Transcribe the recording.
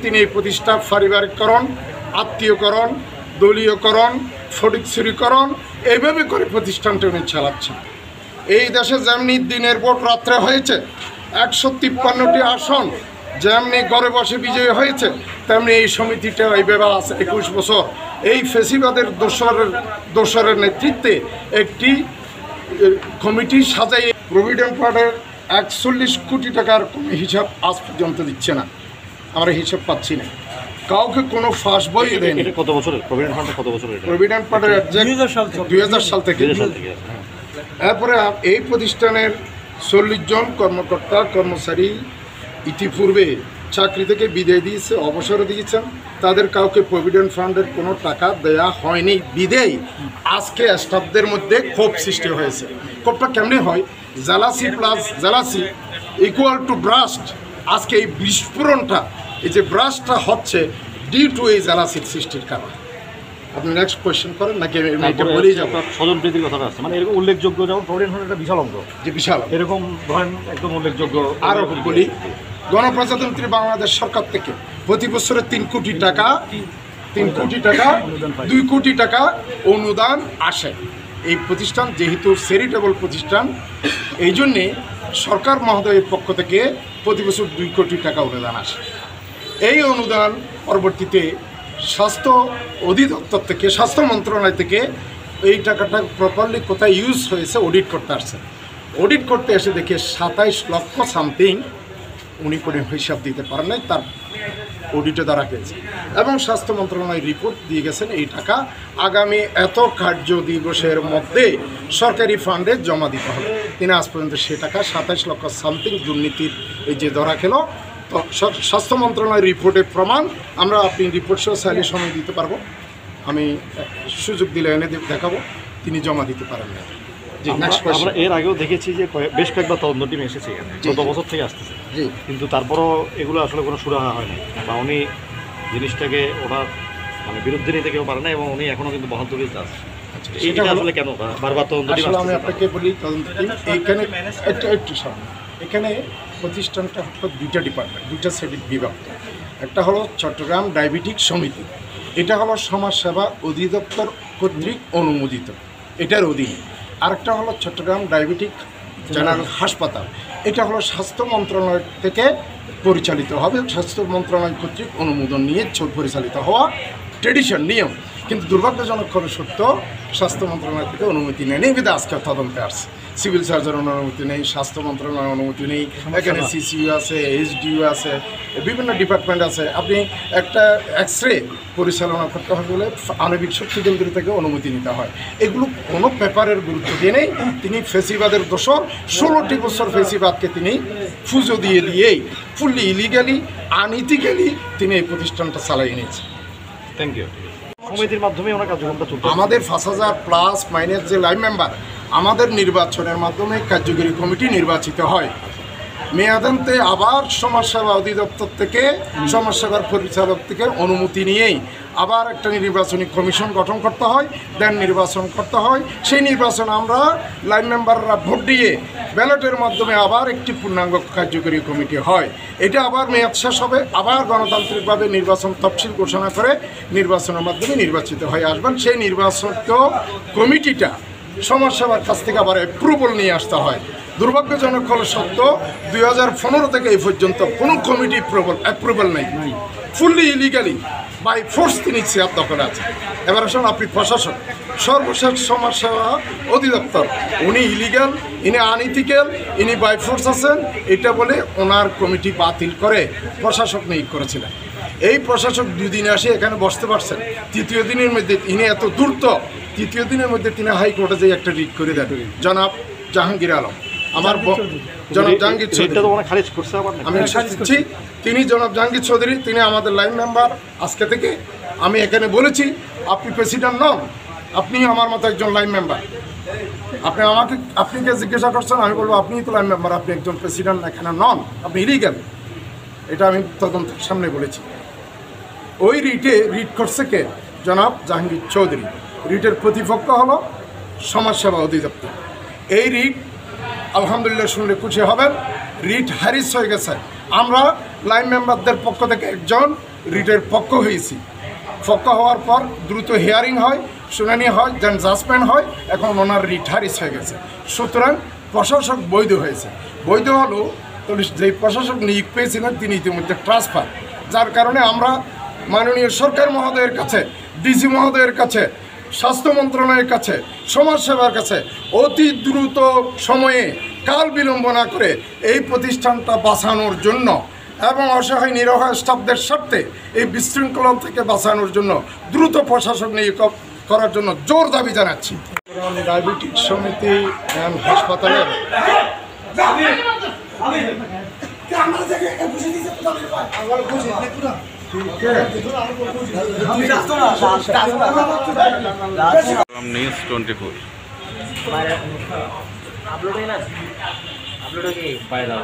তিনি এই প্রতিষ্ঠা পারিবারিককরণ, আত্মীয়করণ, দলীয়করণ, ফটিকছড়িকরণ এইভাবে করে প্রতিষ্ঠানটা উনি চালাচ্ছেন। এই দেশে যেমনি দিনের ভোট রাত্রে হয়েছে, 153টি আসন যেমনি ঘরে বসে বিজয়ী হয়েছে, তেমনি এই সমিতিটা এইভাবে আছে 21 বছর এই ফেসিবাদের দোসরের নেতৃত্বে একটি কমিটি সাজাই প্রভিডেন্ট ফান্ডের 41 কোটি টাকার কোনো হিসাব আজ পর্যন্ত দিচ্ছে না। আমরা হিসাব পাচ্ছি না, কাউকে কোনো ফাঁস বই দেয়নি। কত বছরের প্রভিডেন্ট ফান্ড? কত বছরের প্রভিডেন্ট ফান্ডের 2000 সাল থেকে। এরপরে এই প্রতিষ্ঠানের 40 জন কর্মকর্তা কর্মচারী ইতিপূর্বে চাকরি থেকে বিদায় দিয়েছে, অবসর দিয়েছেন। তাদের কাউকে প্রভিডেন্ট ফান্ডের কোনো টাকা দেয়া হয়নি বিদেয় আজকে স্টাফদের মধ্যে ক্ষোভ সৃষ্টি হয়েছে। ক্ষোভটা কেমনি হয়? জালাসি প্লাস জালাসি ইকুয়াল টু ব্রাস্ট। আজকে এই বিস্ফোরণটা, এই যে ব্রাস্টটা হচ্ছে ডিউ টু এই জালাসির সৃষ্টির কারণে। আপনি নেক্সট কোয়েশ্চেন করেন নাকি এটা বলেই যাব? স্বজনপ্রীতির কথাটা আসছে, মানে এরকম উল্লেখযোগ্য যেমন প্রভিডেন্ট ফান্ড একটা বিশাল অঙ্ক, যে বিশাল এরকম ধরেন একদম উল্লেখযোগ্য আরও বলি, গণপ্রজাতন্ত্রী বাংলাদেশ সরকার থেকে প্রতি বছরে 3 কোটি টাকা 2 কোটি টাকা অনুদান আসে। এই প্রতিষ্ঠান যেহেতু চ্যারিটেবল প্রতিষ্ঠান, এই জন্যে সরকার মহোদয়ের পক্ষ থেকে প্রতি বছর 2 কোটি টাকা অনুদান আসে। এই অনুদান পরবর্তীতে স্বাস্থ্য অধিদপ্তর থেকে, স্বাস্থ্য মন্ত্রণালয় থেকে এই টাকাটা প্রপারলি কোথায় ইউজ হয়েছে অডিট করতে আসছে। অডিট করতে এসে দেখে 27 লক্ষ সামথিং উনি করে হিসাব দিতে পারেন নাই, তার অডিটে ধরা গেছে। এবং স্বাস্থ্য মন্ত্রণালয় রিপোর্ট দিয়ে গেছেন এই টাকা আগামী এত কার্য দিবসের মধ্যে সরকারি ফান্ডে জমা দিতে হবে। তিনি আজ পর্যন্ত সে টাকা 27 লক্ষ সামথিং দুর্নীতির এই যে ধরা খেলো, তো স্বাস্থ্য মন্ত্রণালয়ের রিপোর্টের প্রমাণ আমরা আপনি রিপোর্ট সহ চাইলে সময় দিতে পারবো, আমি সুযোগ দিলে এনে দেখাবো, তিনি জমা দিতে পারেন না। আমরা এর আগেও দেখেছি যে বেশ কয়েকবার তদন্ত টিম এসেছে এখানে, গত বছর থেকে আসতেছে, কিন্তু তারপরও এগুলো আসলে কোনো সুরাহা হয় না, বা উনি জিনিসটাকে ওনার মানে বিরুদ্ধে নিতে কেউ পারে না, এবং উনি এখনও কিন্তু বহাল তবিজ আছে। এটা আসলে কেন বারবার তদন্ত টিম? আসলে আমি আপনাকে বলি, তদন্ত টিম এইখানে একটু সামনে, এখানে প্রতিষ্ঠানটা হলো 2টা ডিপার্টমেন্ট, 2টা সেটিক বিভক্ত। একটা হলো চট্টগ্রাম ডায়াবেটিক সমিতি, এটা হলো সমাজসেবা অধিদপ্তর কর্তৃক অনুমোদিত, এটার অধীনে। আরেকটা হলো চট্টগ্রাম ডায়াবেটিক জেনারেল হাসপাতাল, এটা হলো স্বাস্থ্য মন্ত্রণালয় থেকে পরিচালিত হবে, স্বাস্থ্য মন্ত্রণালয় কর্তৃক অনুমোদন নিয়ে পরিচালিত হওয়া ট্রেডিশন নিয়ম। কিন্তু দুর্ভাগ্যজনক করে সত্য, স্বাস্থ্য মন্ত্রণালয় থেকে অনুমতি নেই, বিধা আজকে তদন্তে আসছে। সিভিল সার্জনের অনুমতি নেই, স্বাস্থ্য মন্ত্রণালয়ের অনুমতি নেই, এখানে সিসিইউ আছে, এইচডিইউ আছে, বিভিন্ন ডিপার্টমেন্ট আছে। আপনি একটা এক্সরে পরিচালনা করতে হবে বলে আণবিক শক্তি কেন্দ্র থেকে অনুমতি নিতে হয়। এগুলো কোনো পেপারের গুরুত্ব দিয়ে নেই। তিনি ফেসিবাদের দোষর, 16টি বছর ফেসিবাদকে তিনি পুজো দিয়েই ফুললি ইলিগালি আনইথিক্যালি তিনি এই প্রতিষ্ঠানটা চালিয়ে নিয়েছেন। Thank you. সমিতির মাধ্যমে ওনার কার্যক্রমটা চলছে। আমাদের 5,000 প্লাস মাইনাস যে লাইভ মেম্বার, আমাদের নির্বাচনের মাধ্যমে কার্যকরী কমিটি নির্বাচিত হয়। মেয়াদান্তে আবার সমাজসেবা অধিদপ্তর থেকে, সমাজসেবার পরিচালক থেকে অনুমতি নিয়েই আবার একটা নির্বাচনী কমিশন গঠন করতে হয়, দেন নির্বাচন করতে হয়। সেই নির্বাচন আমরা লাইভ মেম্বাররা ভোট দিয়ে ব্যালটের মাধ্যমে আবার একটি পূর্ণাঙ্গ কার্যকরী কমিটি হয়। এটা আবার মেয়াদ শেষ হবে, আবার গণতান্ত্রিকভাবে নির্বাচন তফসিল ঘোষণা করে নির্বাচনের মাধ্যমে নির্বাচিত হয়ে আসবেন। সেই নির্বাচিত কমিটিটা সমাজসেবার কাছ থেকে আবার অ্যাপ্রুভাল নিয়ে আসতে হয়। দুর্ভাগ্যজনক হল সত্য, 2015 থেকে এই পর্যন্ত কোনো কমিটি অ্যাপ্রুভাল নেই, ফুললি ইলিগালি বাই ফোর্স তিনি চেয়ার দখলে আছে। এবার আসুন আপনি প্রশাসন, সর্বশেষ সমাজসেবা অধিদপ্তর, উনি ইলিগাল, ইনি আনইথিক্যাল, ইনি বাই ফোর্স আছেন, এটা বলে ওনার কমিটি বাতিল করে প্রশাসক নিয়োগ করেছিলেন। এই প্রশাসক 2 দিনে আসে এখানে বসতে পারছেন, 3য় দিনের মধ্যে ইনি এত দ্রুত 3য় দিনের মধ্যে তিনি হাইকোর্টে যে একটা রিট করে দেন জনাব জাহাঙ্গীর আলম, আমার জনাব জাহাঙ্গীর চৌধুরী, আমি দিচ্ছি, তিনি জনাব জাহাঙ্গীর চৌধুরী, তিনি আমাদের লাইন মেম্বার। আজকে থেকে আমি এখানে বলেছি, আপনি প্রেসিডেন্ট নন, আপনি আমার মতো একজন লাইন মেম্বার। আপনিকে জিজ্ঞাসা করছেন, আমি বলবো আপনিই তো লাইন মেম্বার, আপনি একজন প্রেসিডেন্ট এখানে নন, আপনি ইলিগাল। এটা আমি তদন্তের সামনে বলেছি। ওই রিট করছে কে? জনাব জাহাঙ্গীর চৌধুরী। রিটের প্রতিপক্ষ হলো সমাজসেবা অধিদপ্তর। এই রিট আলহামদুলিল্লাহ শুনলে খুশি হবেন, রিট হ্যারিস হয়ে গেছে। আমরা লাইন মেম্বারদের পক্ষ থেকে একজন রিটের পক্ষ হয়েছি। পক্ষ হওয়ার পর দ্রুত হিয়ারিং হয়, শুনানি হয়, দেন জাজমেন্ট হয়। এখন ওনার রিট হারিস হয়ে গেছে। সুতরাং প্রশাসক বৈধ হয়েছে। বৈধ হলো তো যেই প্রশাসক নিয়োগ পেয়েছিলেন তিনি ইতিমধ্যে ট্রান্সফার, যার কারণে আমরা মাননীয় সরকার মহোদয়ের কাছে, ডিসি মহোদয়ের কাছে, স্বাস্থ্য মন্ত্রণালয়ের কাছে, সমাজসেবার কাছে অতি দ্রুত সময়ে কাল বিলম্ব না করে এই প্রতিষ্ঠানটা বাঁচানোর জন্য এবং অসহায় নিরসহায় স্টাফদের স্বার্থে এই বিশৃঙ্খলা থেকে বাঁচানোর জন্য দ্রুত প্রশাসক নিয়োগ করার জন্য জোর দাবি জানাচ্ছি। ডায়াবেটিক সমিতি হাসপাতালের News 24 अपलोड है ना अपलोड हो गई पायदा